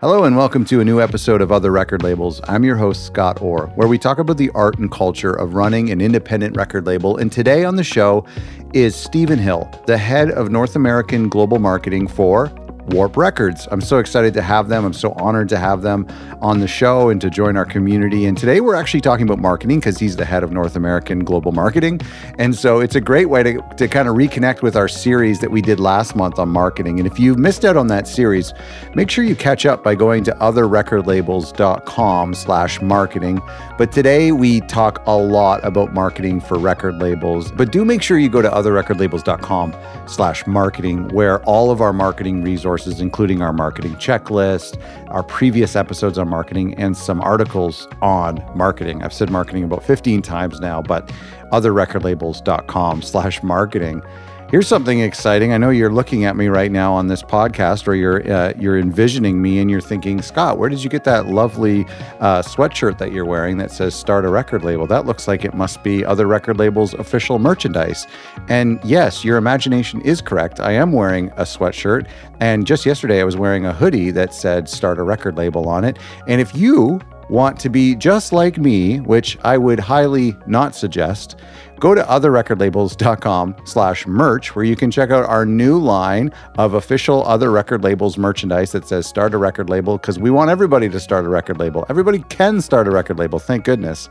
Hello and welcome to a new episode of Other Record Labels. I'm your host, Scott Orr, where we talk about the art and culture of running an independent record label. And today on the show is Stephen Hill, the head of North American Global Marketing for Warp Records. I'm so excited to have them. I'm so honored to have them on the show and to join our community. And today we're actually talking about marketing because he's the head of North American Global Marketing. And so it's a great way to kind of reconnect with our series that we did last month on marketing. And if you missed out on that series, make sure you catch up by going to otherrecordlabels.com/marketing. But today we talk a lot about marketing for record labels. But do make sure you go to otherrecordlabels.com/marketing, where all of our marketing resources, including our marketing checklist, our previous episodes on marketing, and some articles on marketing. I've said marketing about 15 times now, but otherrecordlabels.com/marketing. Here's something exciting. I know you're looking at me right now on this podcast, or you're envisioning me and you're thinking, Scott, where did you get that lovely sweatshirt that you're wearing that says Start a Record Label? That looks like it must be Other Record Labels official merchandise. And yes, your imagination is correct. I am wearing a sweatshirt. And just yesterday, I was wearing a hoodie that said Start a Record Label on it. And if you want to be just like me, which I would highly not suggest, go to otherrecordlabels.com/merch, where you can check out our new line of official Other Record Labels merchandise that says Start a Record Label, because we want everybody to start a record label. Everybody can start a record label, thank goodness.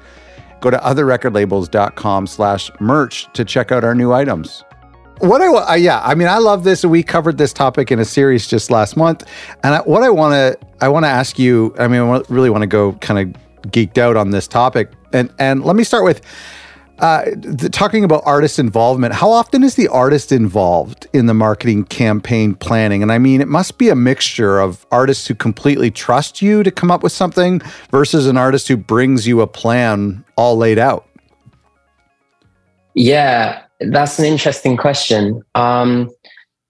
Go to otherrecordlabels.com/merch to check out our new items. I love this. We covered this topic in a series just last month. And I want to ask you, I really want to go kind of geeked out on this topic. And let me start with talking about artist involvement. How often is the artist involved in the marketing campaign planning? And I mean, it must be a mixture of artists who completely trust you to come up with something versus an artist who brings you a plan all laid out. Yeah, that's an interesting question. It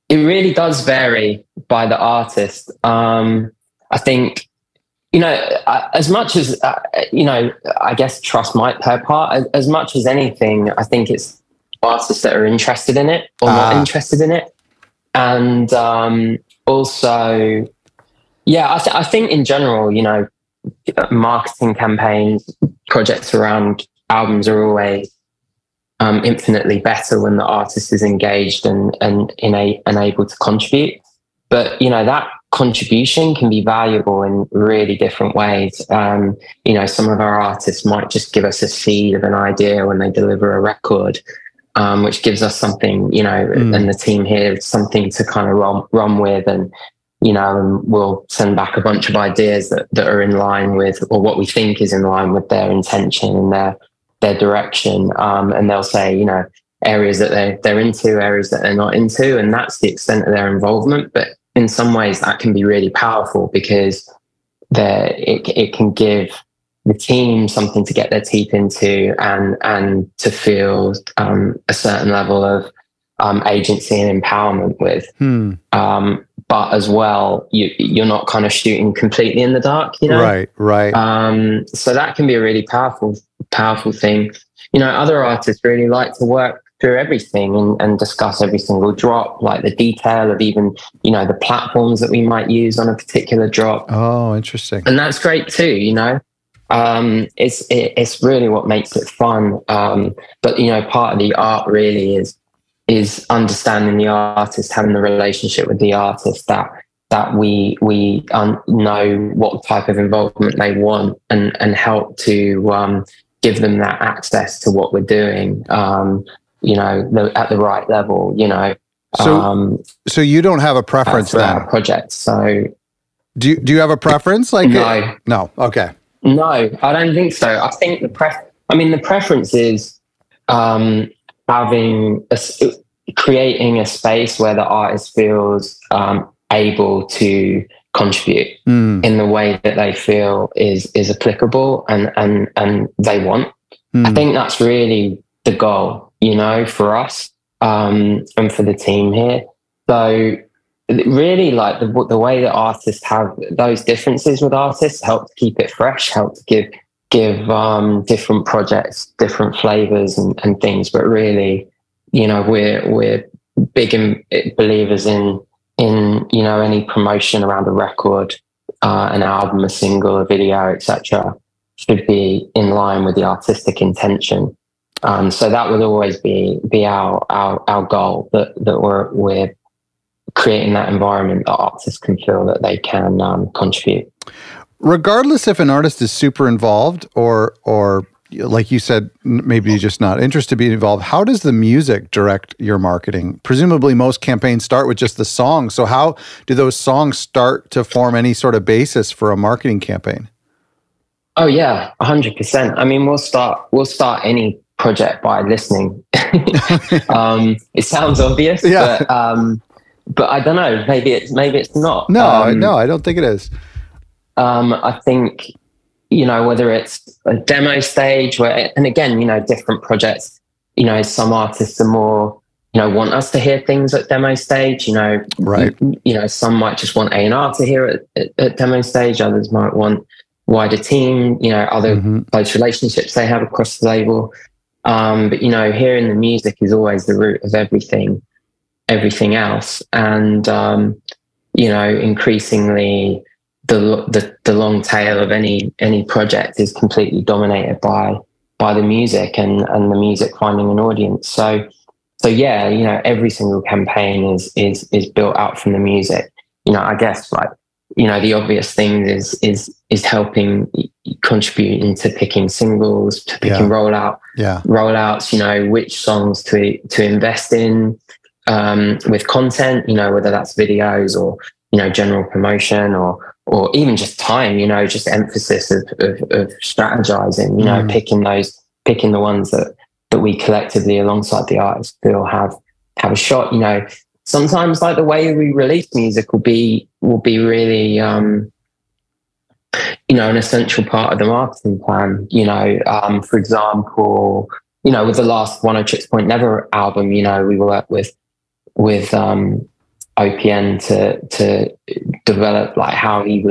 really does vary by the artist. I think, as much as, I guess trust might play a part. As much as anything, I think it's artists that are interested in it or not interested in it. And also, I think in general, marketing campaigns, projects around albums are always infinitely better when the artist is engaged and able to contribute. But, that contribution can be valuable in really different ways. Some of our artists might just give us a seed of an idea when they deliver a record, which gives us something, and the team here, something to kind of run with. And we'll send back a bunch of ideas that are in line with, or what we think is in line with their intention and their direction, and they'll say, areas that they're into, areas that they're not into, and that's the extent of their involvement. But in some ways, that can be really powerful because it can give the team something to get their teeth into and to feel a certain level of agency and empowerment with. But as well, you're not kind of shooting completely in the dark, Right. So that can be a really powerful thing. Other artists really like to work through everything and discuss every single drop, like the detail of even, the platforms that we might use on a particular drop. Oh, interesting. And that's great too, It's really what makes it fun. But, part of the art really is understanding the artist, having the relationship with the artist that we know what type of involvement they want and help to give them that access to what we're doing, at the right level, So you don't have a preference for then? Our project. So do you have a preference? No. Okay. No, I don't think so. I think the preference is creating a space where the artist feels able to contribute in the way that they feel is applicable and they want. I think that's really the goal, for us and for the team here. So really, like the way that artists have those differences with artists help to keep it fresh, help to give different projects different flavors and things. But really, we're big believers in any promotion around a record an album, a single, a video, etc., should be in line with the artistic intention. So that would always be our goal, that we're creating that environment that artists can feel that they can contribute. Regardless if an artist is super involved or like you said, maybe you're just not interested to be involved, how does the music direct your marketing? Presumably most campaigns start with just the song. So how do those songs start to form any sort of basis for a marketing campaign? Oh yeah, 100%. I mean, we'll start any project by listening. It sounds obvious, yeah. but I don't know. Maybe it's not. No, no, I don't think it is. I think, whether it's a demo stage and again, different projects, some artists are more, want us to hear things at demo stage, right. Some might just want A&R to hear it at demo stage. Others might want wider team, other close relationships they have across the label. But, hearing the music is always the root of everything else. And, increasingly the long tail of any project is completely dominated by the music and the music finding an audience. So yeah, every single campaign is built out from the music. I guess the obvious thing is helping contribute into picking singles, to picking rollouts, which songs to invest in with content, whether that's videos or, general promotion or even just time, just emphasis of strategizing, picking the ones that we collectively alongside the artist feel have a shot. Sometimes the way we release music will be really, an essential part of the marketing plan. For example, with the last One Oh Chicks Point Never album, we worked with OPN to develop how he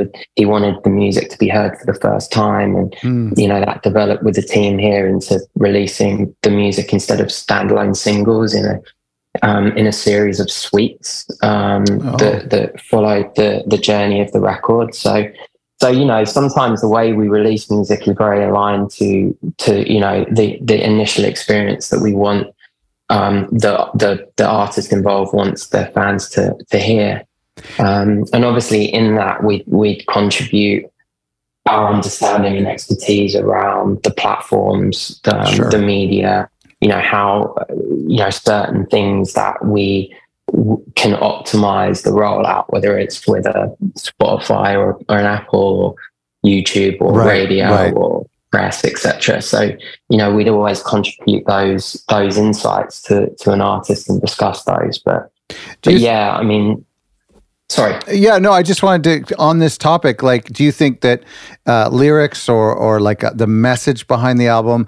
wanted the music to be heard for the first time, and that developed with the team here into releasing the music instead of standalone singles in a series of suites that followed the journey of the record. So sometimes the way we release music is very aligned to the initial experience that we want the artist involved wants their fans to hear. And obviously in that we'd contribute our understanding and expertise around the platforms, the media, how, certain things that we can optimize the rollout, whether it's with a Spotify or an Apple or YouTube or radio or press, etc. So, we'd always contribute those insights to an artist and discuss those. But yeah, I mean, sorry. Yeah, no, I just wanted to, on this topic, do you think that lyrics or the message behind the album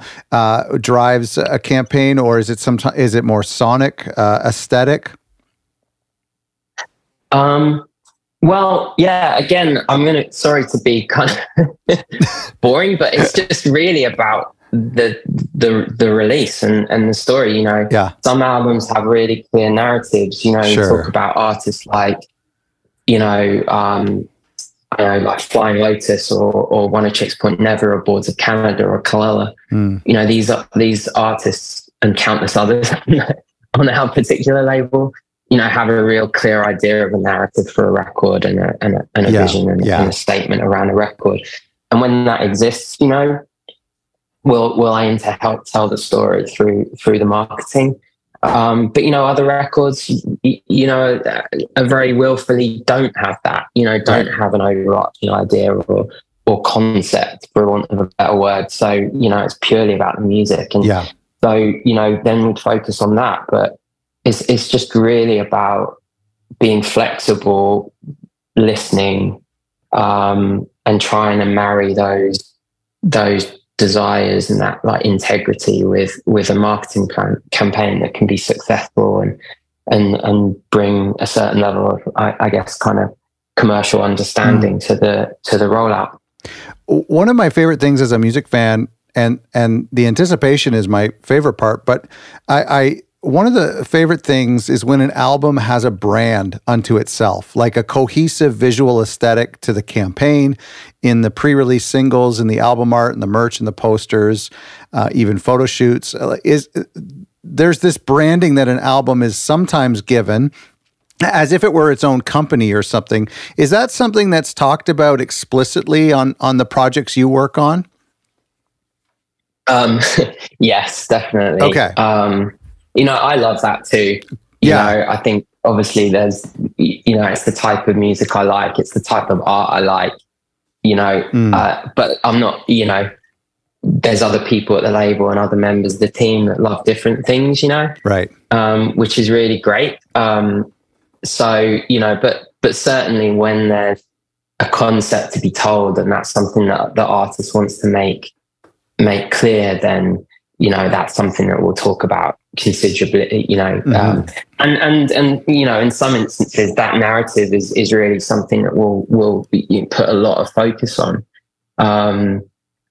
drives a campaign, or is it more sonic, aesthetic? Well, yeah, again, sorry to be kind of boring, but it's just really about the release and the story, Some albums have really clear narratives, you talk about artists like Flying Lotus or One Oh Chicks Point Never or Boards of Canada or Kalala. These artists and countless others on our particular label, have a real clear idea of a narrative for a record and a vision and a statement around a record. And when that exists, we'll aim to help tell the story through the marketing. But other records, are very willfully don't have that, don't have an overarching idea or concept, for want of a better word. So, it's purely about the music. And so, then we'd focus on that. But it's just really about being flexible, listening, and trying to marry those desires and that integrity with a marketing campaign that can be successful and bring a certain level of, I guess, kind of commercial understanding to the rollout. One of my favorite things as a music fan, and the anticipation is my favorite part, but one of the favorite things is when an album has a brand unto itself, like a cohesive visual aesthetic to the campaign, in the pre-release singles, and the album art, and the merch, and the posters, even photo shoots. There's this branding that an album is sometimes given as if it were its own company or something. Is that something that's talked about explicitly on the projects you work on? Yes, definitely. Okay. I love that too. You know, I think obviously there's, it's the type of music I like. It's the type of art I like, but I'm not, there's other people at the label and other members of the team that love different things, Right. Which is really great. So, but certainly when there's a concept to be told and that's something that the artist wants to make clear, then, that's something that we'll talk about considerably, and in some instances that narrative is really something that we'll put a lot of focus on.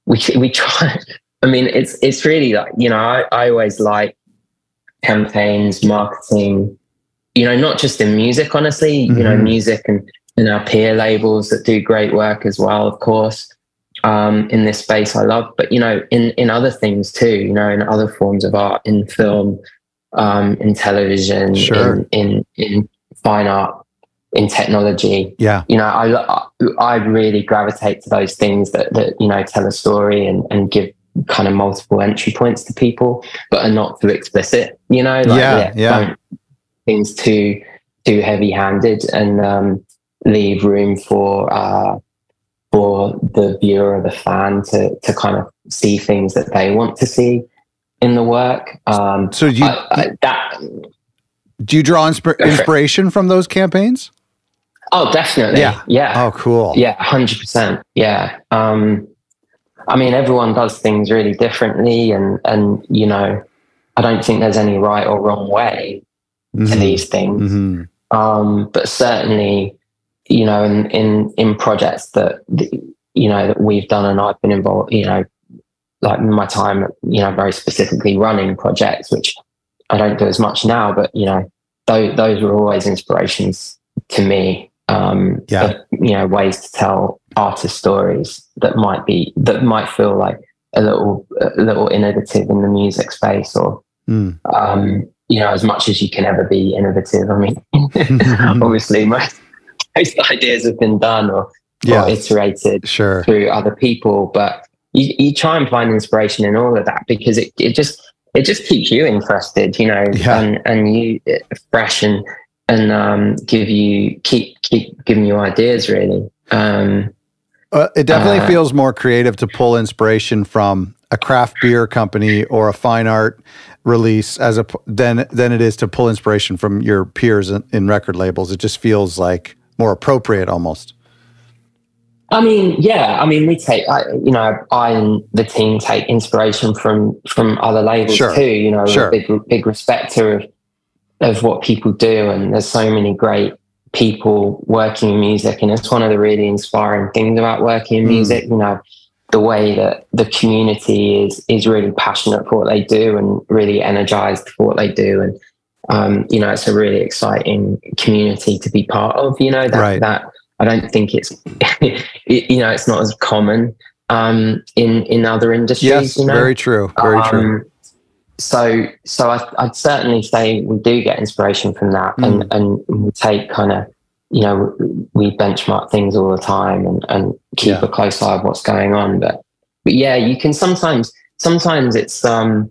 We try, it's really like, I always like campaigns, marketing, not just in music, honestly, music and our peer labels that do great work as well, of course. In this space I love, but in other things too, in other forms of art, in film, in television, sure. in fine art, in technology. Yeah. I really gravitate to those things that tell a story and give kind of multiple entry points to people, but are not too explicit, don't things too heavy-handed and leave room for the viewer or the fan to kind of see things that they want to see in the work. So do you draw inspiration from those campaigns? Oh, definitely. Yeah. Oh, cool. Yeah, 100%. Yeah. Everyone does things really differently, and I don't think there's any right or wrong way to these things. But certainly, in projects that we've done and I've been involved, like my time, very specifically running projects, which I don't do as much now, but those were always inspirations to me. Ways to tell artist stories that might feel like a little innovative in the music space, or as much as you can ever be innovative. Obviously most ideas have been done or iterated through other people, but you try and find inspiration in all of that, because it just keeps you interested, and you fresh and keep giving you ideas, really. It definitely feels more creative to pull inspiration from a craft beer company or a fine art release than it is to pull inspiration from your peers in record labels. It just feels like more appropriate almost. We take, I and the team take inspiration from other labels too. Sure. Big respecter of what people do, and there's so many great people working in music, and it's one of the really inspiring things about working in music. The way that the community is really passionate for what they do and really energized for what they do, and it's a really exciting community to be part of. That I don't think it's it's not as common in other industries. Yes, very true. Very true. So I'd certainly say we do get inspiration from that, and we take kind of, we benchmark things all the time and keep a close eye of what's going on. But yeah, you can sometimes it's, and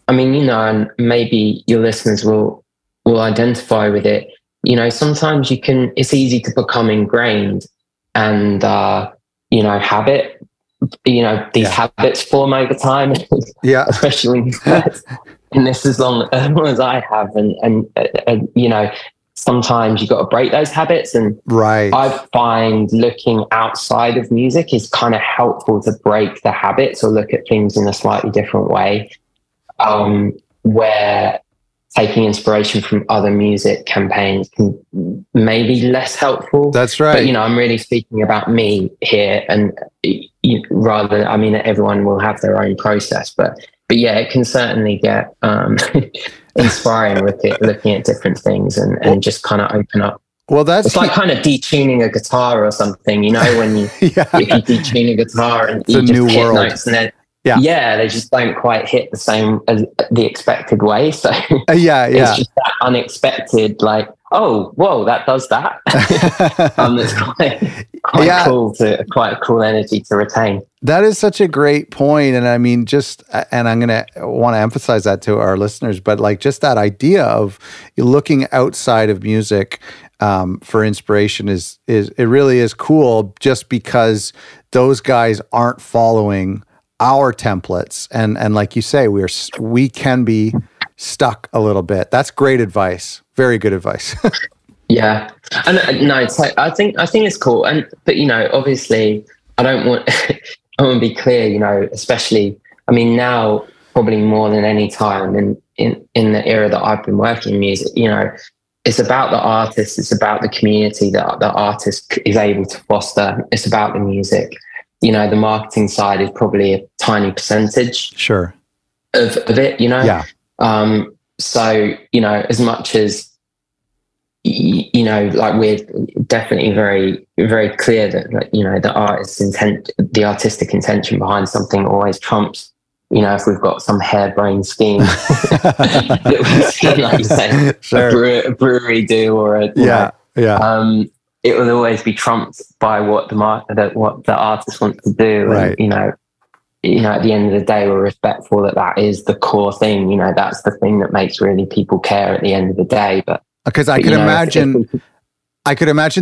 maybe your listeners will identify with it. Sometimes it's easy to become ingrained and, habit. These habits form over time. Especially when you've in this as long as I have, and sometimes you've got to break those habits. And I find looking outside of music is kind of helpful to break the habits or look at things in a slightly different way, where taking inspiration from other music campaigns can maybe less helpful. That's right. But, I'm really speaking about me here, and everyone will have their own process, but yeah, it can certainly get inspiring looking at different things and just kind of open up. Well, it's like kind of detuning a guitar or something, you know, when you if you detune a guitar and you just hit notes and then they just don't quite hit the same as the expected way. So it's just that unexpected, like, oh, whoa, that does that. It's quite cool quite a cool energy to retain. That is such a great point. And I mean, and I'm going to want to emphasize that to our listeners, but like just that idea of looking outside of music for inspiration is it really is cool, just because those guys aren't following our templates. And like you say, we can be stuck a little bit. That's great advice. Very good advice. Yeah. And no, it's like, I think it's cool. But you know, obviously I want to be clear, you know, especially, I mean, now probably more than any time in the era that I've been working in music, you know, it's about the artist. It's about the community that the artist is able to foster. It's about the music. You know, the marketing side is probably a tiny percentage of it, you know? Yeah. So, you know, as much as, you know, like we're definitely very, very clear that, like, you know, the artistic intention behind something always trumps, you know, if we've got some harebrained scheme that we've seen, like you say, a brewery do or it will always be trumped by what the artist wants to do. Right. And, you know, at the end of the day, we're respectful that is the core thing. You know, that's the thing that makes really people care at the end of the day. But because I could imagine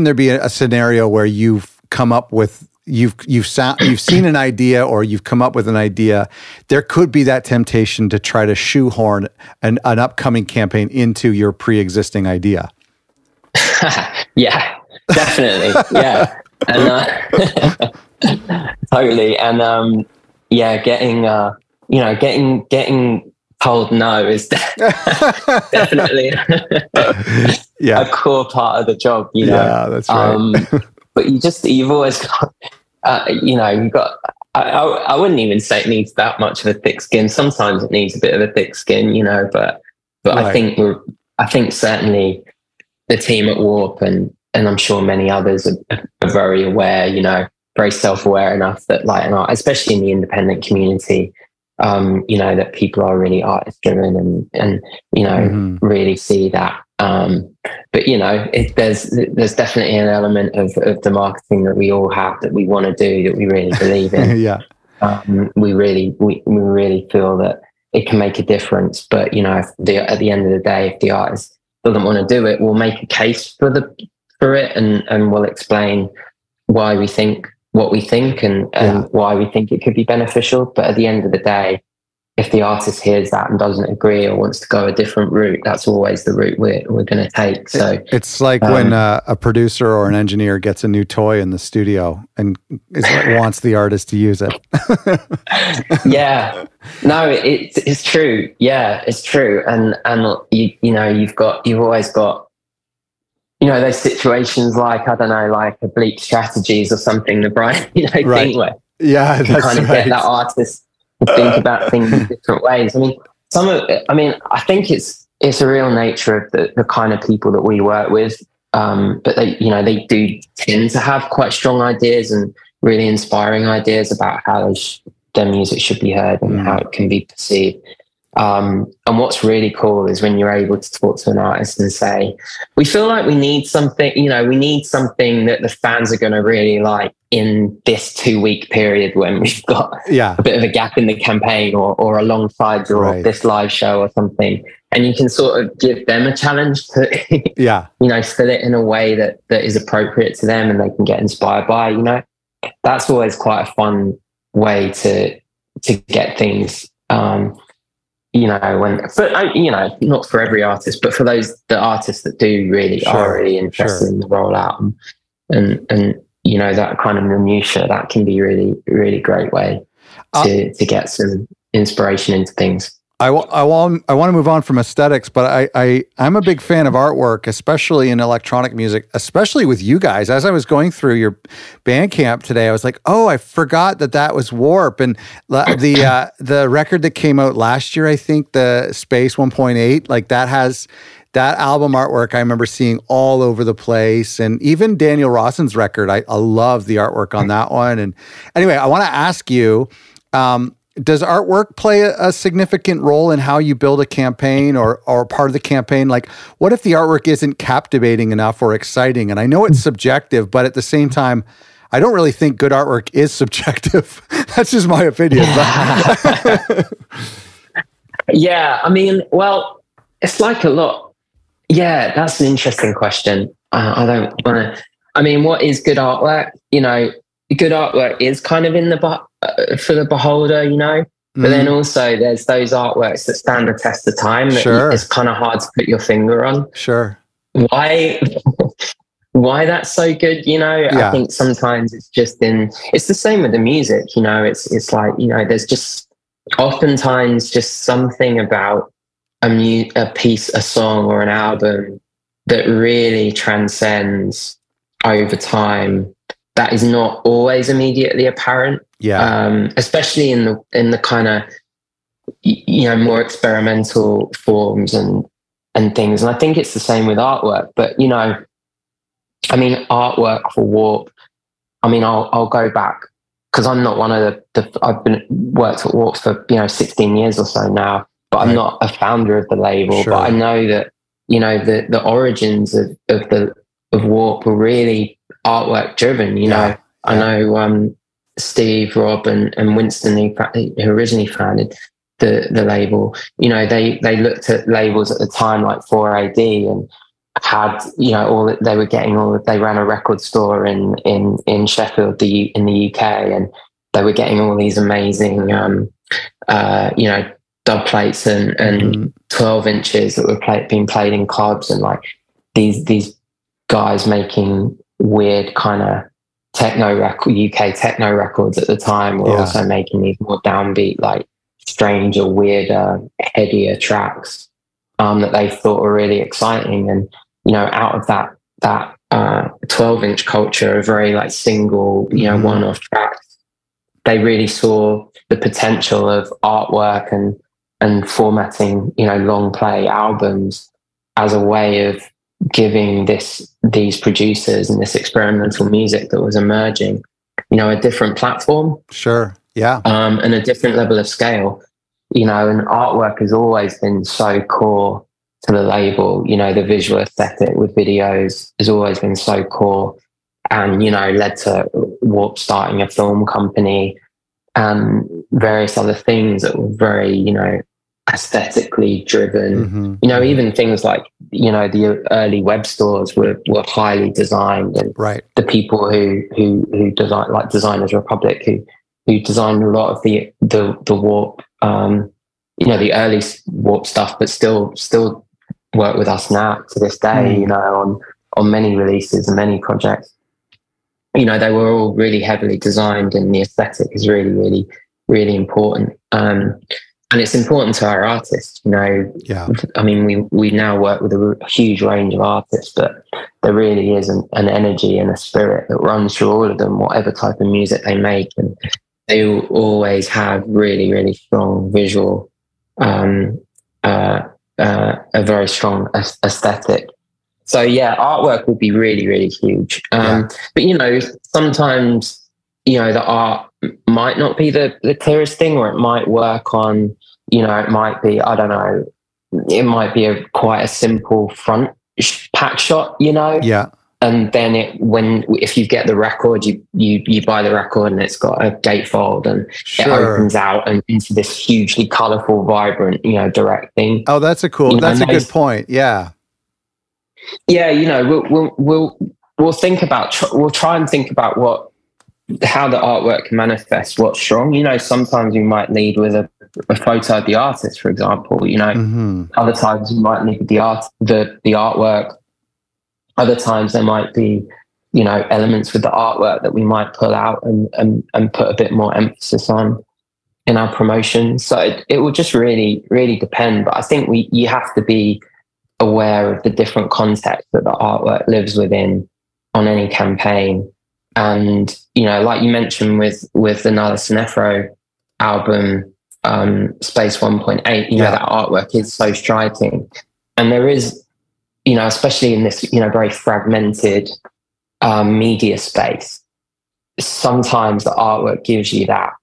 there'd be a scenario where you've come up with you've seen an idea, or you've come up with an idea. There could be that temptation to try to shoehorn an upcoming campaign into your pre-existing idea. Yeah, definitely. Yeah. And totally. And getting told no is definitely a core part of the job, you know. Yeah, that's right. But you've always got, you've got, I wouldn't even say it needs that much of a thick skin. Sometimes it needs a bit of a thick skin, you know, but right. I think certainly the team at Warp and I'm sure many others are very aware, you know, very self-aware enough that, like, especially in the independent community, you know, that people are really artist driven and you know, really see that. But you know, there's definitely an element of the marketing that we all have, that we want to do, that we really believe in. Yeah. We really feel that it can make a difference. But you know, at the end of the day, if the artist doesn't want to do it, we'll make a case for it and we'll explain why we think what we think and why we think it could be beneficial. But at the end of the day, if the artist hears that and doesn't agree or wants to go a different route, that's always the route we're going to take. So it's like when a producer or an engineer gets a new toy in the studio and wants the artist to use it. Yeah, no, it's true. Yeah, it's true. And you've always got, you know, those situations like, I don't know, like a Bleak Strategies or something, the Brian, you know, right. thing where you can kind of get that artist to think about things in different ways. I mean, I think it's a real nature of the kind of people that we work with. But they do tend to have quite strong ideas and really inspiring ideas about how their music should be heard and how it can be perceived. And what's really cool is when you're able to talk to an artist and say, we feel like we need something, you know, we need something that the fans are going to really like in this 2-week period when we've got a bit of a gap in the campaign or alongside your this live show or something. And you can sort of give them a challenge to, you know, fill it in a way that is appropriate to them and they can get inspired by, you know. That's always quite a fun way to get things, you know, not for every artist, but for the artists that are really interested in the rollout and you know, that kind of minutia, that can be really, really great way to get some inspiration into things. I want to move on from aesthetics, but I'm a big fan of artwork, especially in electronic music, especially with you guys. As I was going through your Bandcamp today, I was like, oh, I forgot that was Warp. And the record that came out last year, I think, the Space 1.8, like that has that album artwork I remember seeing all over the place. And even Daniel Rawson's record, I love the artwork on that one. And anyway, I want to ask you, does artwork play a significant role in how you build a campaign or part of the campaign? Like, what if the artwork isn't captivating enough or exciting? And I know it's subjective, but at the same time, I don't really think good artwork is subjective. That's just my opinion. Yeah, I mean, well, it's like a lot. Yeah, that's an interesting question. I don't want to. I mean, what is good artwork? You know, good artwork is kind of in the for the beholder, you know. But then also there's those artworks that stand the test of time that it's kind of hard to put your finger on. Sure. Why that's so good, you know? Yeah. I think sometimes it's just it's the same with the music, you know. It's like, you know, there's just oftentimes just something about a piece, a song or an album that really transcends over time. That is not always immediately apparent. Yeah. Especially in the kind of, you know, more experimental forms and things. And I think it's the same with artwork. But, you know, I mean, artwork for Warp, I mean, I'll go back because I'm not one of I've worked at Warp for, you know, 16 years or so now, but I'm not a founder of the label. Sure. But I know that, you know, the origins of Warp were really artwork driven, you know. I know Steve, Rob, and Winston, who originally founded the label, you know, they looked at labels at the time like 4AD and had, you know, they ran a record store in Sheffield, in the UK, and they were getting all these amazing, you know, dub plates and 12 inches that were being played in clubs, and like these guys making weird kind of UK techno records at the time were also making these more downbeat, like stranger, weirder, heavier tracks that they thought were really exciting. And, you know, out of that 12-inch culture, a very like single, you know, one-off tracks, they really saw the potential of artwork and formatting, you know, long play albums as a way of giving these producers and this experimental music that was emerging, you know, a different platform. Sure. Yeah. And a different level of scale, you know. And artwork has always been so core to the label, you know. The visual aesthetic with videos has always been so core, and, you know, led to Warp starting a film company and various other things that were very, you know, aesthetically driven. You know, even things like, you know, the early web stores were highly designed, and the people who designed, like Designers Republic, who designed a lot of the Warp, you know, the early Warp stuff, but still work with us now to this day, you know, on many releases and many projects. You know, they were all really heavily designed, and the aesthetic is really, really, really important. And it's important to our artists, you know. Yeah. I mean, we now work with a huge range of artists, but there really is an energy and a spirit that runs through all of them, whatever type of music they make. And they always have really, really strong visual, a very strong aesthetic. So yeah, artwork will be really, really huge. But, you know, sometimes, you know, the art might not be the clearest thing, or it might work on, you know, it might be, I don't know, it might be quite a simple front pack shot, you know? Yeah. And then if you get the record, you buy the record and it's got a gatefold and it opens out and into this hugely colorful, vibrant, you know, direct thing. Oh, that's a good point. Yeah. Yeah. You know, we'll think about, we'll try and think about how the artwork can manifest what's strong. You know, sometimes you might lead with a photo of the artist, for example, you know. Other times you might lead with the artwork. Other times there might be, you know, elements with the artwork that we might pull out and put a bit more emphasis on. in our promotion. So it will just really, really depend. But I think you have to be aware of the different context that the artwork lives within on any campaign. And, like you mentioned with the Nala Sinefro album, Space 1.8, that artwork is so striking. And there is, especially in this, very fragmented media space, sometimes the artwork gives you that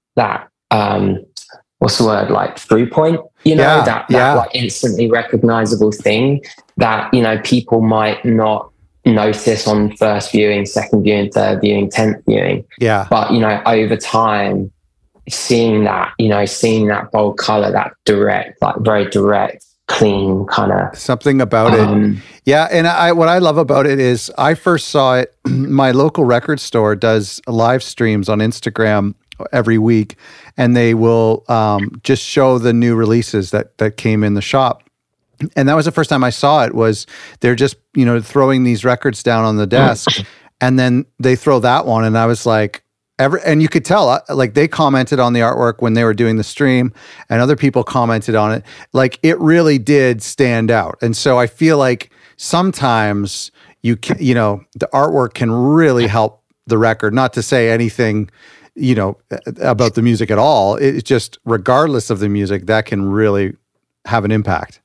what's the word, like through point, that like instantly recognizable thing that, people might not notice on first viewing, second viewing, third viewing, 10th viewing. Yeah. But, over time, seeing that bold color, that direct, like very direct, clean kind of something about it. Yeah. And what I love about it is I first saw it, my local record store does live streams on Instagram every week, and they will just show the new releases that came in the shop. And that was the first time I saw it. Was they're just throwing these records down on the desk, and then they throw that one, and I was like, and you could tell, like, they commented on the artwork when they were doing the stream, and other people commented on it. Like, it really did stand out. And so I feel like sometimes the artwork can really help the record. Not to say anything about the music at all. It's just, regardless of the music, that can really have an impact.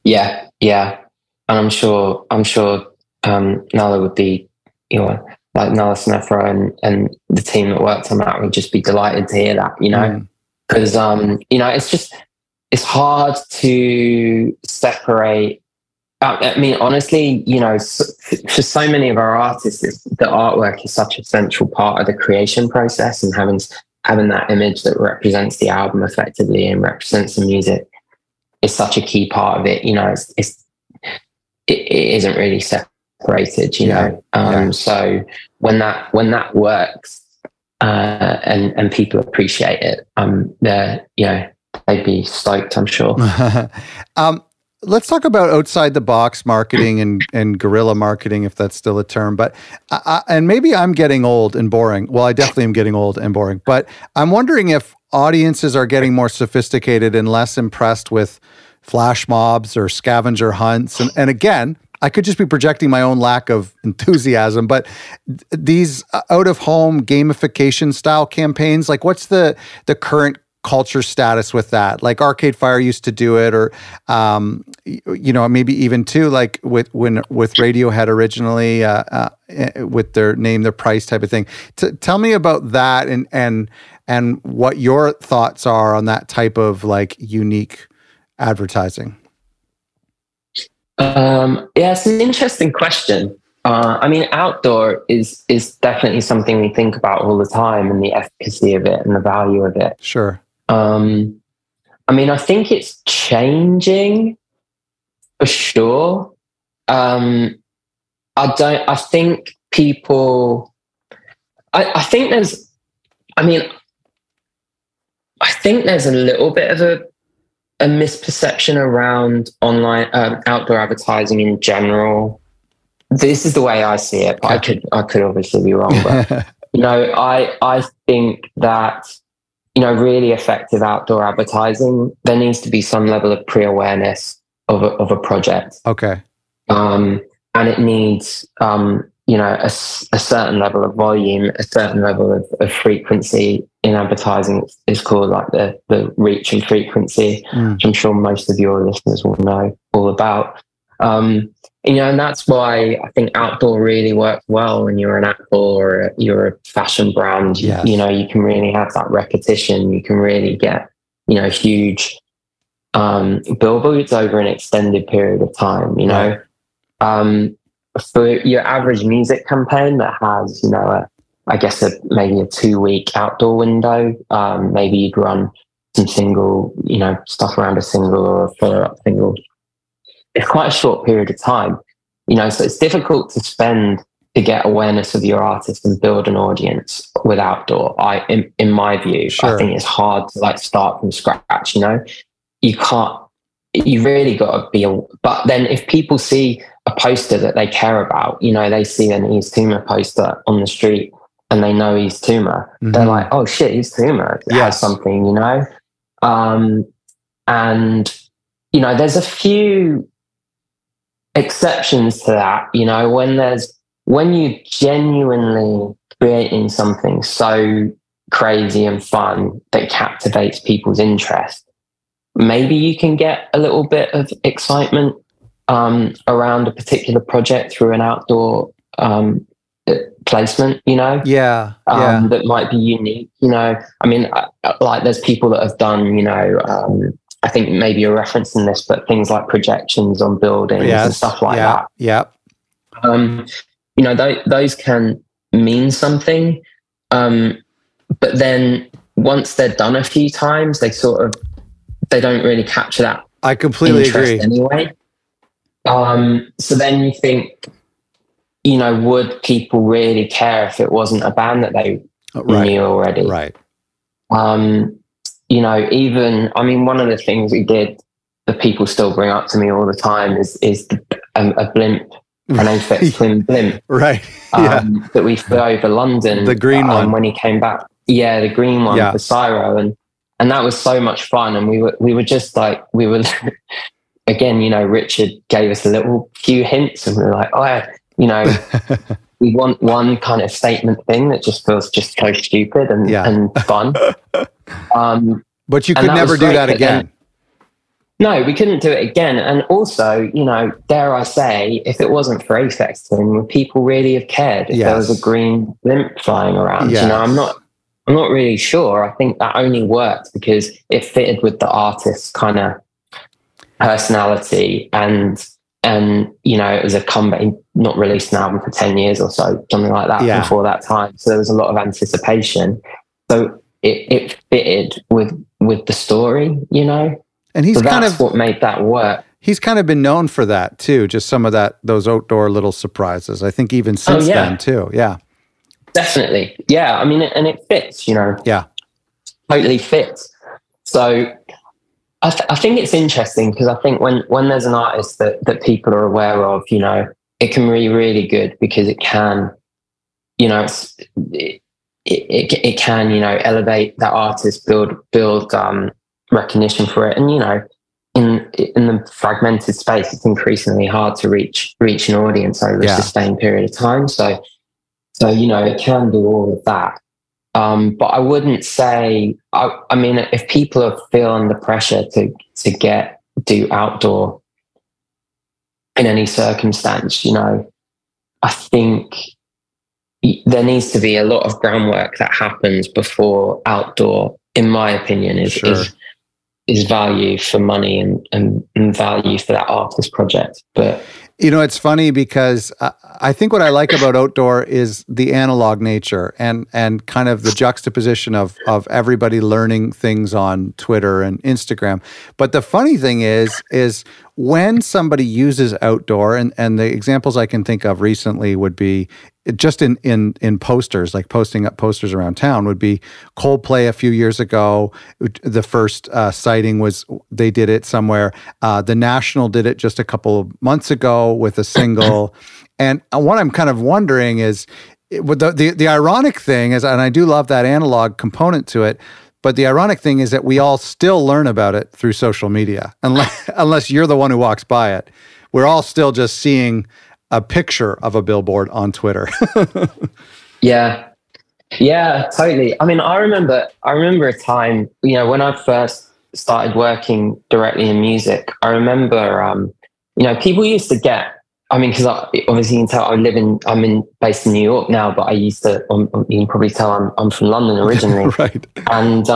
Yeah. And I'm sure Nala would be, like Nala Sinefro and the team that worked on that would just be delighted to hear that, because, it's hard to separate. I mean, honestly, for so many of our artists, the artwork is such a central part of the creation process, and having that image that represents the album effectively and represents the music is such a key part of it. It isn't really separated, So when that works, and people appreciate it, they'd be stoked, I'm sure. Let's talk about outside the box marketing and guerrilla marketing, if that's still a term. But and maybe I'm getting old and boring. Well, I definitely am getting old and boring. But I'm wondering if audiences are getting more sophisticated and less impressed with flash mobs or scavenger hunts. And again, I could just be projecting my own lack of enthusiasm. But these out-of-home gamification style campaigns, like, what's the current culture status with that? Like, Arcade Fire used to do it, or maybe even too, like with Radiohead originally, with their Name Their Price type of thing. Tell me about that and what your thoughts are on that type of, like, unique advertising. It's an interesting question. I mean, outdoor is definitely something we think about all the time, and the efficacy of it and the value of it. Sure. I mean, I think it's changing for sure. I think there's a little bit of a misperception around online outdoor advertising in general. This is the way I see it, but I could obviously be wrong. But I think that really effective outdoor advertising, there needs to be some level of pre-awareness of a project. Okay. And it needs a certain level of volume, a certain level of frequency in advertising. Is called like the reach and frequency, which I'm sure most of your listeners will know all about. And that's why I think outdoor really works well when you're an Apple or you're a fashion brand. Yes. You can really have that repetition. You can really get, huge billboards over an extended period of time, For your average music campaign that has, maybe a 2-week outdoor window, maybe you'd run some single, stuff around a single or a follow-up single. It's quite a short period of time, so it's difficult to get awareness of your artist and build an audience with outdoor. In my view, Sure. I think it's hard to start from scratch. You really got to but then if people see a poster that they care about, they see an East Timor poster on the street and they know he's Tuma, they're like, oh shit, he's Tuma. It has something, you know? And, you know, there's a few exceptions to that, you know, when you genuinely creating something so crazy and fun that captivates people's interest, maybe you can get a little bit of excitement around a particular project through an outdoor placement, you know, that might be unique, you know. I mean, like there's people that have done, you know, I think maybe you're referencing this, but things like projections on buildings and stuff like that. Yeah. You know, those can mean something, but then once they're done a few times, they don't really capture that. I completely agree. Anyway, so then you think, you know, would people really care if it wasn't a band that they knew already? Right. You know, even, I mean, one of the things we did that people still bring up to me all the time is a blimp, an Aphex twin blimp, right? That we flew over London. The green one when he came back. Yeah, the green one for Cyro, and that was so much fun. And we were just like, again, you know, Richard gave us a few hints, and we were like, oh, you know, we want one kind of statement thing that just feels just so stupid and fun. But you could never do that again. No, we couldn't do it again. And also, you know, dare I say, if it wasn't for Aphex Twin, would people really have cared if there was a green blimp flying around? You know, I'm not really sure. I think that only worked because it fitted with the artist's kind of personality, and you know, it was a comeback. He'd not released an album for 10 years or so, something like that before that time. So there was a lot of anticipation. So it fitted with the story, you know. And that's what made that work. He's kind of been known for that too, just some of those outdoor little surprises. I think even since then too. Yeah. Definitely. Yeah. I mean, and it fits, you know. Yeah. Totally fits. So I think it's interesting because I think when there's an artist that people are aware of, you know, it can be really good because it can, you know, it can, you know, elevate that artist, build recognition for it. And, you know, in the fragmented space, it's increasingly hard to reach an audience over a sustained period of time. So, you know, it can do all of that. But I wouldn't say, I mean, if people are feeling the pressure to do outdoor in any circumstance, you know, I think there needs to be a lot of groundwork that happens before outdoor, in my opinion, is value for money and value for that artist project. But you know, it's funny because I think what I like about outdoor is the analog nature and kind of the juxtaposition of everybody learning things on Twitter and Instagram. But the funny thing is when somebody uses outdoor, and the examples I can think of recently would be just in posters, like posting up posters around town, would be Coldplay a few years ago. The first sighting was, they did it somewhere. The National did it just a couple of months ago with a single. And what I'm kind of wondering is, the ironic thing is, and I do love that analog component to it, but the ironic thing is that we all still learn about it through social media, unless you're the one who walks by it. We're all still just seeing a picture of a billboard on Twitter. Yeah, totally. I mean, I remember a time, you know, when I first started working directly in music, I remember, you know, people used to get, I mean, because obviously you can tell I'm based in New York now, but I used to, you can probably tell I'm from London originally. Right. And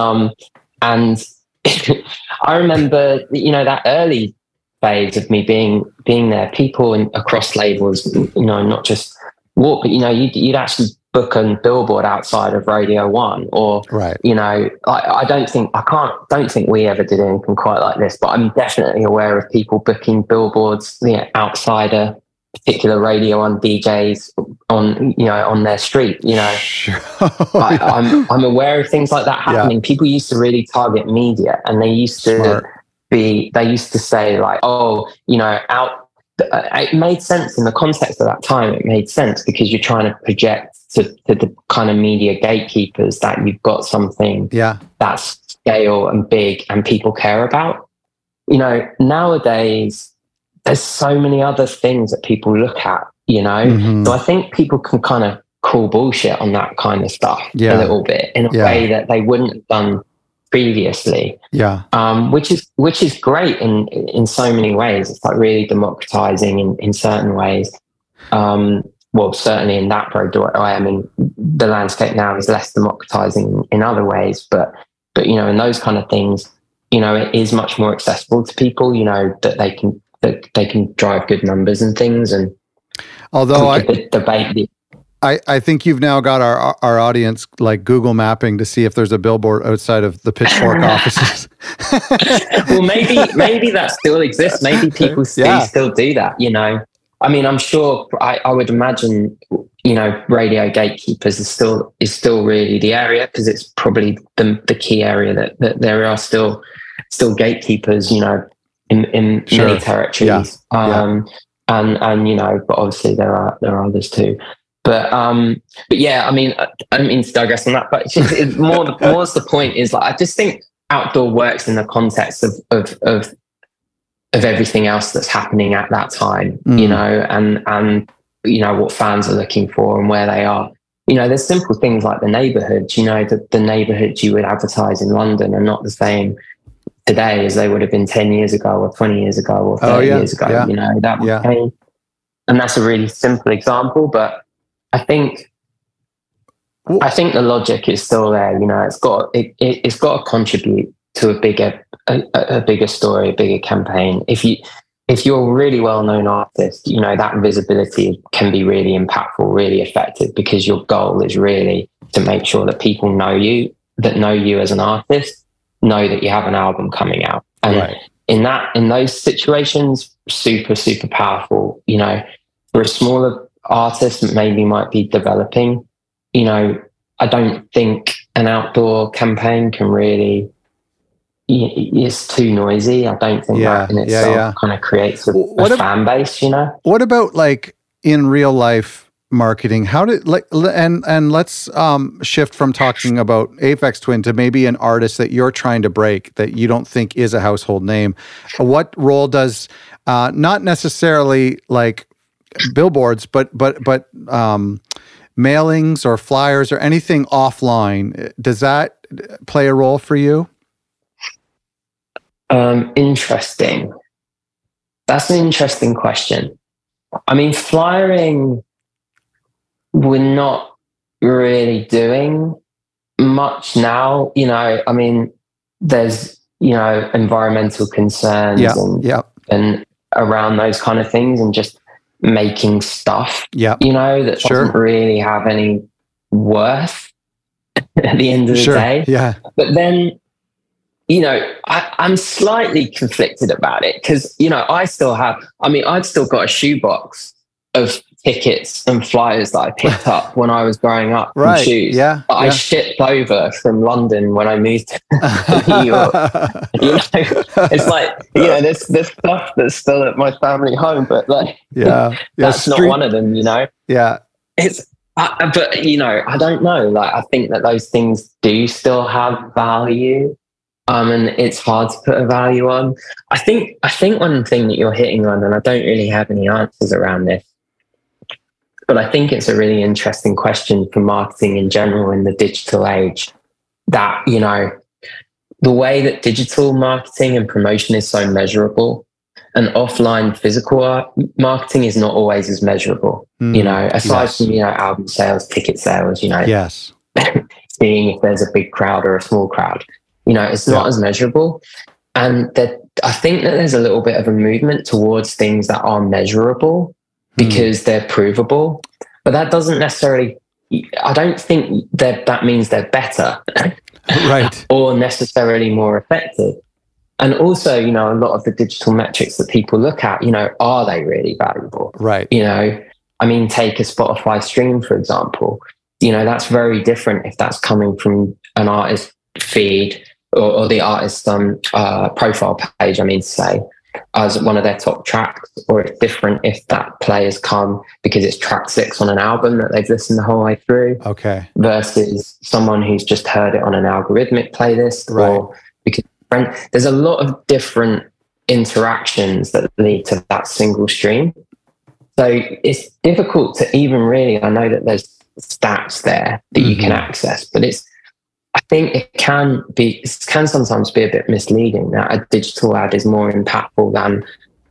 I remember, you know, that early phase of me being there, people across labels, you know, not just walk, but, you know, you'd actually book a billboard outside of Radio 1 or, you know, I don't think we ever did anything quite like this, but I'm definitely aware of people booking billboards, you know, outside a particular Radio 1 DJs on their street, you know. Sure. I'm aware of things like that happening. People used to really target media, and they used to say like, oh, you know, it made sense in the context of that time. It made sense because you're trying to project to the kind of media gatekeepers that you've got something that's scale and big and people care about. You know, nowadays there's so many other things that people look at, you know. So I think people can kind of call bullshit on that kind of stuff a little bit in a way that they wouldn't have done previously. Which is great in so many ways. It's like really democratizing in certain ways. Well, certainly in that road I mean, the landscape now is less democratizing in other ways, but you know, in those kind of things, you know, it is much more accessible to people, you know, that they can drive good numbers and things. And although I think you've now got our audience like Google mapping to see if there's a billboard outside of the Pitchfork offices. Well, maybe that still exists. Maybe people still do that, you know. I mean, I'm sure, I would imagine, you know, radio gatekeepers is still really the area, because it's probably the key area that there are still gatekeepers, you know, in many territories. And you know, but obviously there are others too. But yeah, I mean to digress on that, but it's more's the point is, like, I just think outdoor works in the context of everything else that's happening at that time, you know, and you know what fans are looking for and where they are. You know, there's simple things like the neighbourhoods. You know, the neighbourhoods you would advertise in London are not the same today as they would have been 10 years ago or 20 years ago or 30 years ago. You know, that would change. And that's a really simple example, but I think the logic is still there. You know, it's got to contribute to a bigger story, a bigger campaign. If you're a really well-known artist, you know, that visibility can be really impactful, really effective, because your goal is really to make sure that people know you as an artist, know that you have an album coming out. And in those situations, super, super powerful. You know, for a smaller artist that maybe might be developing, you know, I don't think an outdoor campaign can really, it's too noisy. I don't think that in itself kind of creates a fan base, you know. What about like in real life marketing? How did and let's shift from talking about Aphex Twin to maybe an artist that you're trying to break that you don't think is a household name. What role does not necessarily like billboards, but mailings or flyers or anything offline, does that play a role for you? Interesting. That's an interesting question. I mean, flyering, we're not really doing much now. You know, I mean, there's, you know, environmental concerns and around those kind of things, and just making stuff, you know, that doesn't really have any worth at the end of the day. But then, you know, I'm slightly conflicted about it, because, you know, I've still got a shoebox of tickets and flyers that I picked up when I was growing up from shoes. That I shipped over from London when I moved to New York. You know, it's like, you know, there's stuff that's still at my family home, but like, that's not one of them, you know? It's, but, you know, I don't know. Like, I think that those things do still have value. And it's hard to put a value on. I think one thing that you're hitting on, and I don't really have any answers around this, but I think it's a really interesting question for marketing in general in the digital age, that, you know, the way that digital marketing and promotion is so measurable, and offline physical marketing is not always as measurable, you know, aside from, you know, album sales, ticket sales, you know, seeing if there's a big crowd or a small crowd. You know, it's not as measurable. And that I think that there's a little bit of a movement towards things that are measurable because they're provable. But that doesn't necessarily, I don't think that means they're better or necessarily more effective. And also, you know, a lot of the digital metrics that people look at, you know, are they really valuable? You know, I mean, take a Spotify stream, for example. You know, that's very different if that's coming from an artist feed or the artist's profile page, I mean to say, as one of their top tracks, or it's different if that play has come because it's track 6 on an album that they've listened the whole way through. Okay. Versus someone who's just heard it on an algorithmic playlist, right. or because there's a lot of different interactions that lead to that single stream. So it's difficult to even really, I know that there's stats there that you can access, but I think it can sometimes be a bit misleading that a digital ad is more impactful than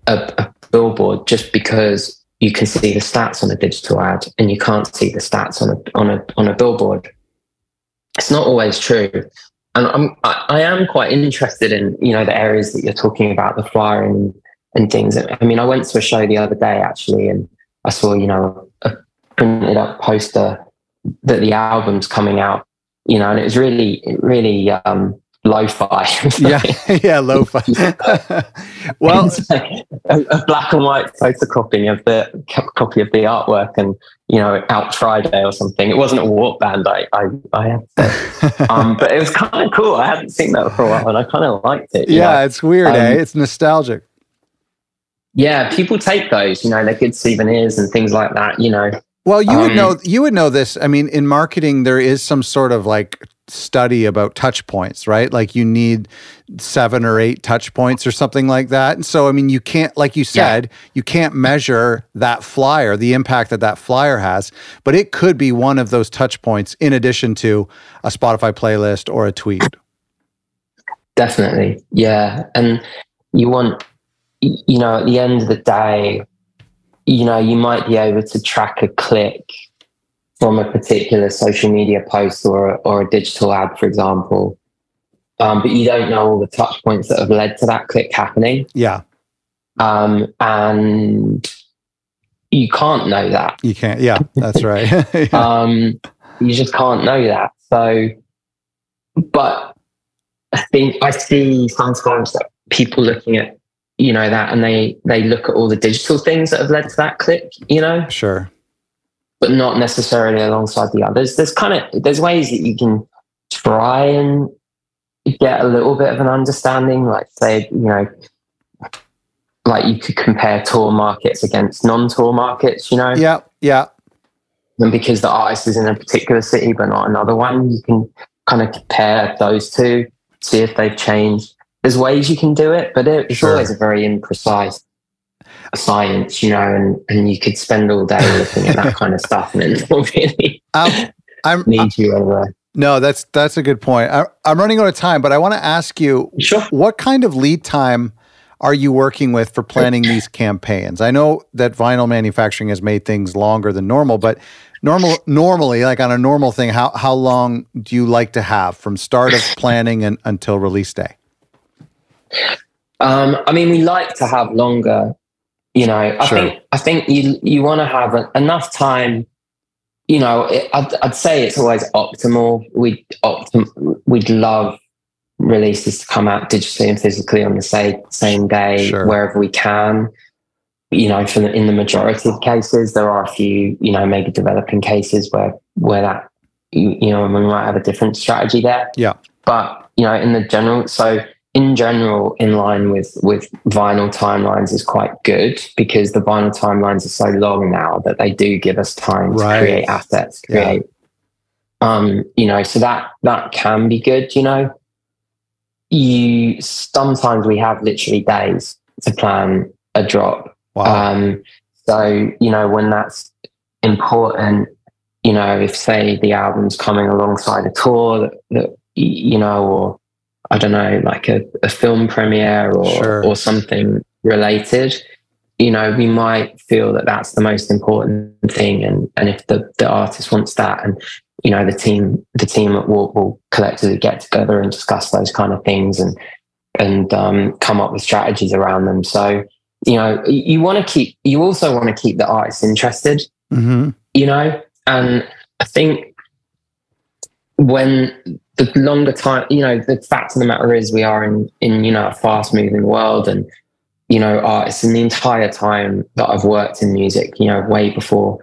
a billboard, just because you can see the stats on a digital ad and you can't see the stats on a billboard. It's not always true. And I am quite interested in, you know, the areas that you're talking about, the flyering and things. I mean, I went to a show the other day actually, and I saw, you know, a printed up poster that the album's coming out, you know, and it was really lo-fi. yeah, lo-fi. Well, it's like a black and white photocopying of the copy of the artwork, and, you know, out Friday or something. It wasn't a Warp Band, I have to say. But it was kind of cool. I hadn't seen that for a while, and I kind of liked it. Yeah, know? It's weird, It's nostalgic. Yeah, people take those, you know, they're good souvenirs and things like that, you know. Well, you would know this. I mean, in marketing, there is some sort of like study about touch points, right? Like you need 7 or 8 touch points or something like that. And so, I mean, you can't, like you said, you can't measure that flyer, the impact that flyer has, but it could be one of those touch points in addition to a Spotify playlist or a tweet. Definitely. Yeah. And you want, you know, at the end of the day, you know, you might be able to track a click from a particular social media post or a digital ad, for example. But you don't know all the touch points that have led to that click happening. Yeah. And you can't know that. You can't. Yeah, that's right. Yeah. You just can't know that. So, but I think I see sometimes that people looking at, you know, that, and they look at all the digital things that have led to that click, you know? Sure. But not necessarily alongside the others. There's ways that you can try and get a little bit of an understanding, like say, you know, like you could compare tour markets against non-tour markets, you know? Yeah, yeah. And because the artist is in a particular city but not another one, you can kind of compare those two, see if they've changed. There's ways you can do it, but it's always a very imprecise science, you know, and you could spend all day looking at that kind of stuff, and it will really need you over. No, that's a good point. I'm running out of time, but I want to ask you, what kind of lead time are you working with for planning these campaigns? I know that vinyl manufacturing has made things longer than normal, but normally, like on a normal thing, how long do you like to have from start of planning and until release day? I mean, we like to have longer, you know. I think you want to have enough time, you know. I'd say it's always optimal. We'd love releases to come out digitally and physically on the same day, wherever we can. You know, in the majority of cases, there are a few, you know, maybe developing cases where that, you know, we might have a different strategy there. Yeah. But, you know, in general, in line with vinyl timelines is quite good, because the vinyl timelines are so long now that they do give us time to create assets, you know, so that can be good, you know. Sometimes we have literally days to plan a drop. Wow. So, you know, when that's important, you know, if say the album's coming alongside a tour that you know, or I don't know, like a film premiere or something related, you know, we might feel that that's the most important thing. And if the artist wants that, and, you know, the team will collectively get together and discuss those kind of things and come up with strategies around them. So, you know, you also want to keep the artist interested, you know, and I think when the longer time, you know, the fact of the matter is we are in you know, a fast moving world, and, you know, artists, in the entire time that I've worked in music, you know, way before,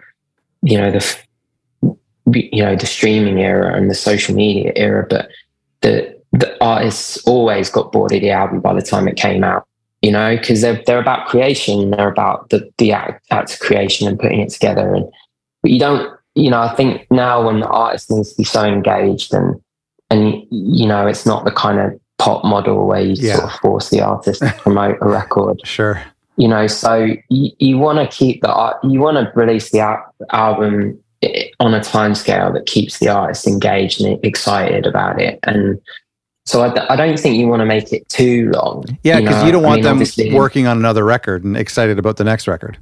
you know, the streaming era and the social media era, but the artists always got bored of the album by the time it came out, you know, because they're about creation. They're about the act of creation and putting it together. But you don't, you know, I think now when the artist needs to be so engaged and you know, it's not the kind of pop model where you sort of force the artist to promote a record. Sure. You know, so you want to keep the art, you want to release the album on a timescale that keeps the artist engaged and excited about it. And so I don't think you want to make it too long. Yeah, because you don't want them working on another record and excited about the next record.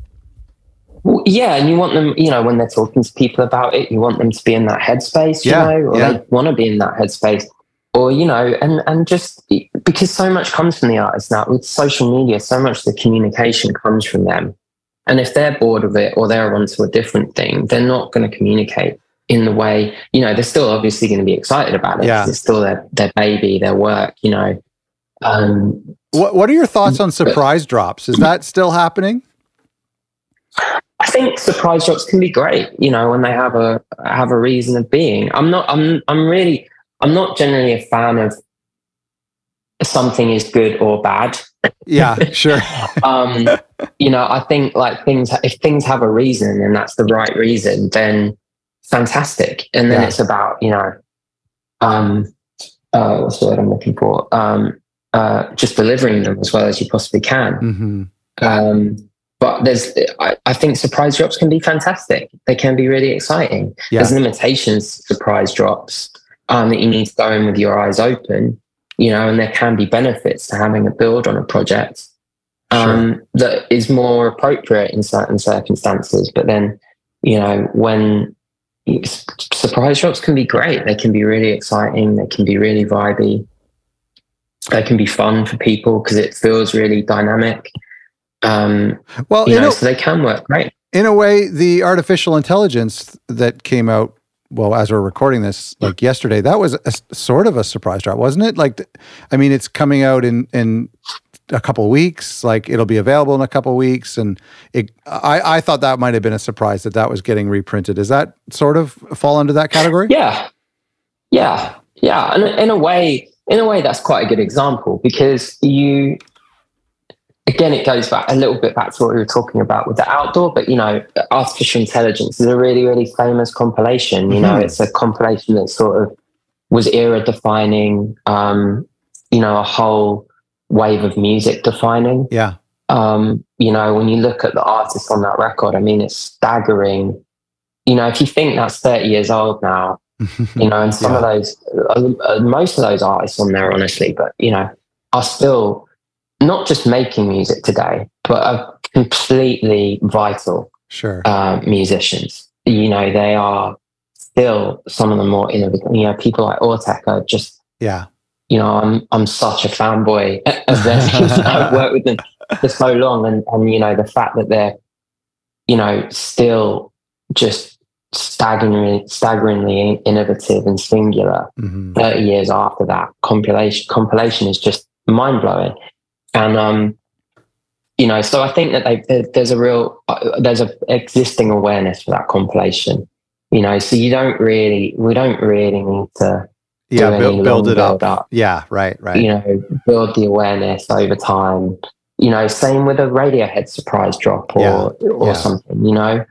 Well, yeah, and you want them, you know, when they're talking to people about it, you want them to be in that headspace, you know, or they want to be in that headspace. Or, you know, and just because so much comes from the artists now with social media, so much of the communication comes from them. And if they're bored of it or they're onto a different thing, they're not going to communicate in the way, you know, they're still obviously going to be excited about it. Yeah. It's still their baby, their work, you know. What are your thoughts on surprise drops? Is that still happening? I think surprise drops can be great, you know, when they have a reason of being. I'm not generally a fan of something is good or bad. Yeah, sure. You know, I think like if things have a reason and that's the right reason, then fantastic. And then it's about, you know, what's the word I'm looking for? Just delivering them as well as you possibly can. Mm-hmm. But I think surprise drops can be fantastic. They can be really exciting. Yeah. There's limitations to surprise drops that you need to go in with your eyes open, you know, and there can be benefits to having a build on a project that is more appropriate in certain circumstances. But then, you know, when surprise drops can be great, they can be really exciting. They can be really vibey. They can be fun for people because it feels really dynamic. Well, you know, so they can work great. In a way, the artificial intelligence that came out, well, as we're recording this, like yesterday, that was sort of a surprise drop, wasn't it? Like, I mean, it's coming out in a couple of weeks. Like, it'll be available in a couple of weeks, and I thought that might have been a surprise that was getting reprinted. Does that sort of fall under that category? Yeah. And in a way, that's quite a good example because again, it goes back a little bit back to what we were talking about with the outdoor, but, you know, artificial intelligence is a really, really famous compilation. You know, it's a compilation that sort of was era defining, you know, a whole wave of music defining. Yeah. You know, when you look at the artists on that record, I mean, it's staggering. You know, if you think that's 30 years old now, you know, and some of those, most of those artists on there, honestly, but, you know, are still not just making music today, but are completely vital musicians. You know, they are still some of the more innovative, you know, people like Ortec are just, you know, I'm such a fanboy of their things. I've worked with them for so long. And, you know, the fact that they're, you know, still just staggeringly innovative and singular 30 years after that compilation is just mind blowing. And, you know, so I think that there's a existing awareness for that compilation, you know, so we don't really need to build it up. Yeah, right. You know, build the awareness over time, you know, same with a Radiohead surprise drop or something, you know.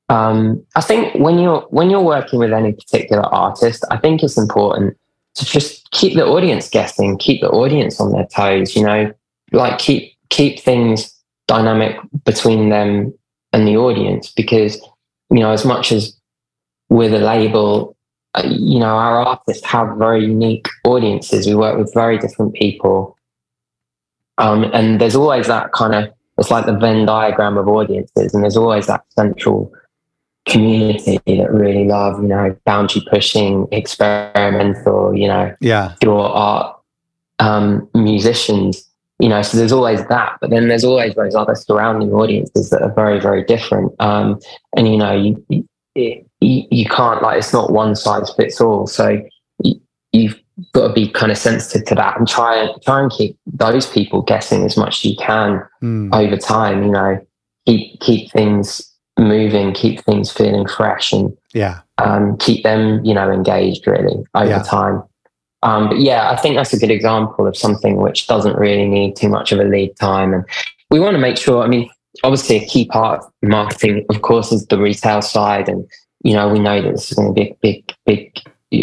I think when you're working with any particular artist, I think it's important to just keep the audience guessing, keep the audience on their toes, you know, like keep things dynamic between them and the audience, because, you know, as much as with a label, you know, our artists have very unique audiences. We work with very different people. And there's always that kind of, it's like the Venn diagram of audiences, and there's always that central community that really love, you know, boundary pushing, experimental, you know, pure art musicians, you know, so there's always that, but then there's always those other surrounding audiences that are very, very different. And, you know, you can't, like, it's not one size fits all. So you've got to be kind of sensitive to that and try and keep those people guessing as much as you can over time, you know, keep things moving, keep things feeling fresh, and keep them, you know, engaged really over time. But yeah, I think that's a good example of something which doesn't really need too much of a lead time. And we want to make sure, I mean, obviously a key part of marketing, of course, is the retail side. And, we know that this is going to be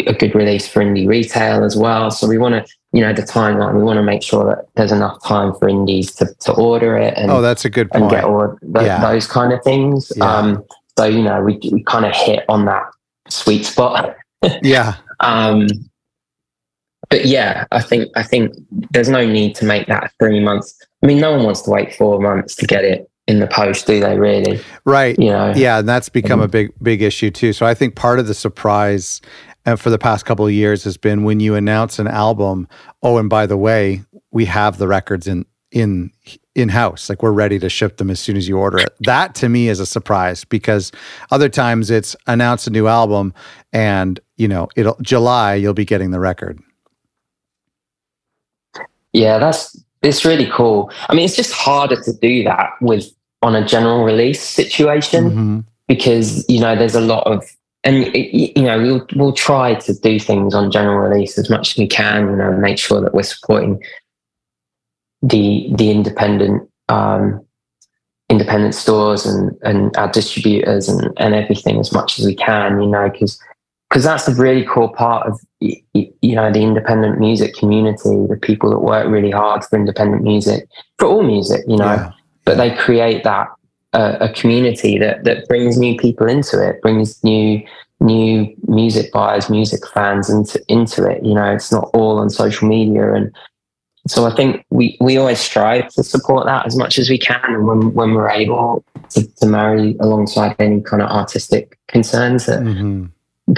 a good release for indie retail as well. So we want to, the timeline, we want to make sure that there's enough time for indies to order it. And, that's a good point. And get all those kind of things. Yeah. So, we kind of hit on that sweet spot. Yeah. But yeah, I think there's no need to make that 3 months. I mean, no one wants to wait 4 months to get it in the post, do they really? Right. Yeah, and that's become a big issue too. So I think part of the surprise for the past couple of years has been when you announce an album, oh, and by the way, we have the records in-house, like we're ready to ship them as soon as you order it. That to me is a surprise, because other times it's announce a new album and, July, you'll be getting the record. Yeah, it's really cool. I mean, it's just harder to do that on a general release situation, because, there's a lot of, and we'll try to do things on general release as much as we can, make sure that we're supporting the independent stores and our distributors and everything as much as we can, because that's a really core part of the independent music community, the people that work really hard for independent music, for all music, but they create that a community that brings new people into it, brings new music buyers, music fans into it. It's not all on social media. And so I think we always strive to support that as much as we can, and when we're able to marry alongside any kind of artistic concerns that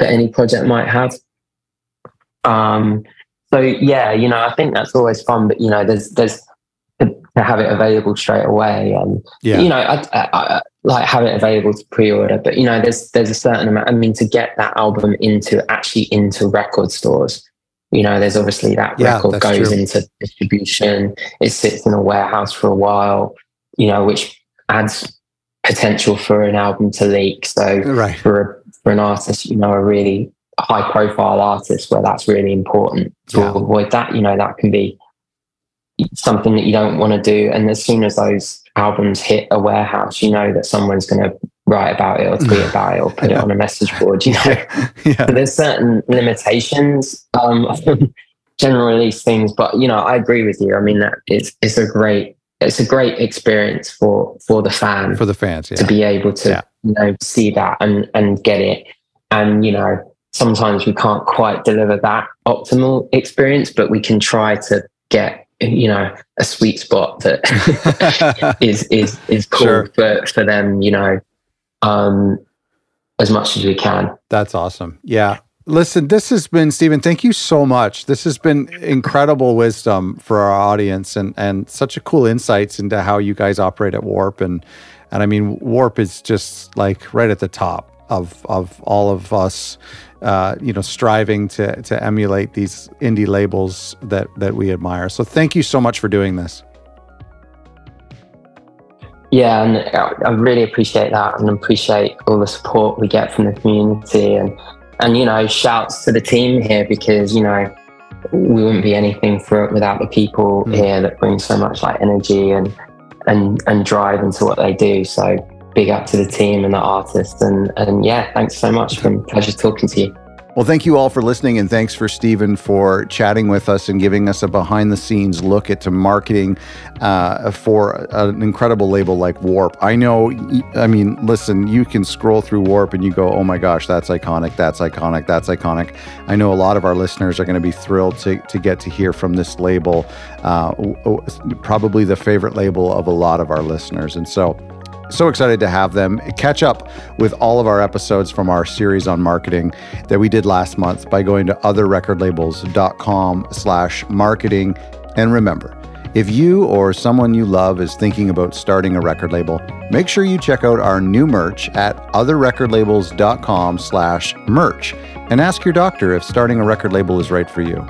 any project might have. So yeah, I think that's always fun, but there's to have it available straight away, and I like have it available to pre-order, but there's a certain amount, I mean, to get that album into record stores, there's obviously that record goes into distribution, it sits in a warehouse for a while, which adds potential for an album to leak. So for an artist, a really high profile artist where that's really important to avoid that, that can be something that you don't want to do. And as soon as those albums hit a warehouse, that someone's going to write about it or tweet about it or put it on a message board, So there's certain limitations on general release things, but I agree with you. I mean, that it's a great experience for the fan, for the fans, to be able to see that and get it. And sometimes we can't quite deliver that optimal experience, but we can try to get a sweet spot that is cool for them, as much as we can. That's awesome. Yeah. Listen, this has been, Stephen, thank you so much. This has been incredible wisdom for our audience and such a cool insights into how you guys operate at Warp. And I mean, Warp is just like right at the top of all of us, striving to emulate these indie labels that we admire. So thank you so much for doing this. Yeah, and I really appreciate that, and appreciate all the support we get from the community, and shouts to the team here, because we wouldn't be anything without the people here that bring so much energy and drive into what they do. So big up to the team and the artists, and yeah, thanks so much. It's been a pleasure talking to you. Well, thank you all for listening, and thanks for Stephen for chatting with us and giving us a behind-the-scenes look at marketing for an incredible label like Warp. I mean, listen, you can scroll through Warp and you go, oh my gosh, that's iconic, that's iconic, that's iconic. I know a lot of our listeners are going to be thrilled to get to hear from this label, probably the favorite label of a lot of our listeners. And so excited to have them. Catch up with all of our episodes from our series on marketing that we did last month by going to otherrecordlabels.com/marketing. And remember, if you or someone you love is thinking about starting a record label, make sure you check out our new merch at otherrecordlabels.com/merch and ask your doctor if starting a record label is right for you.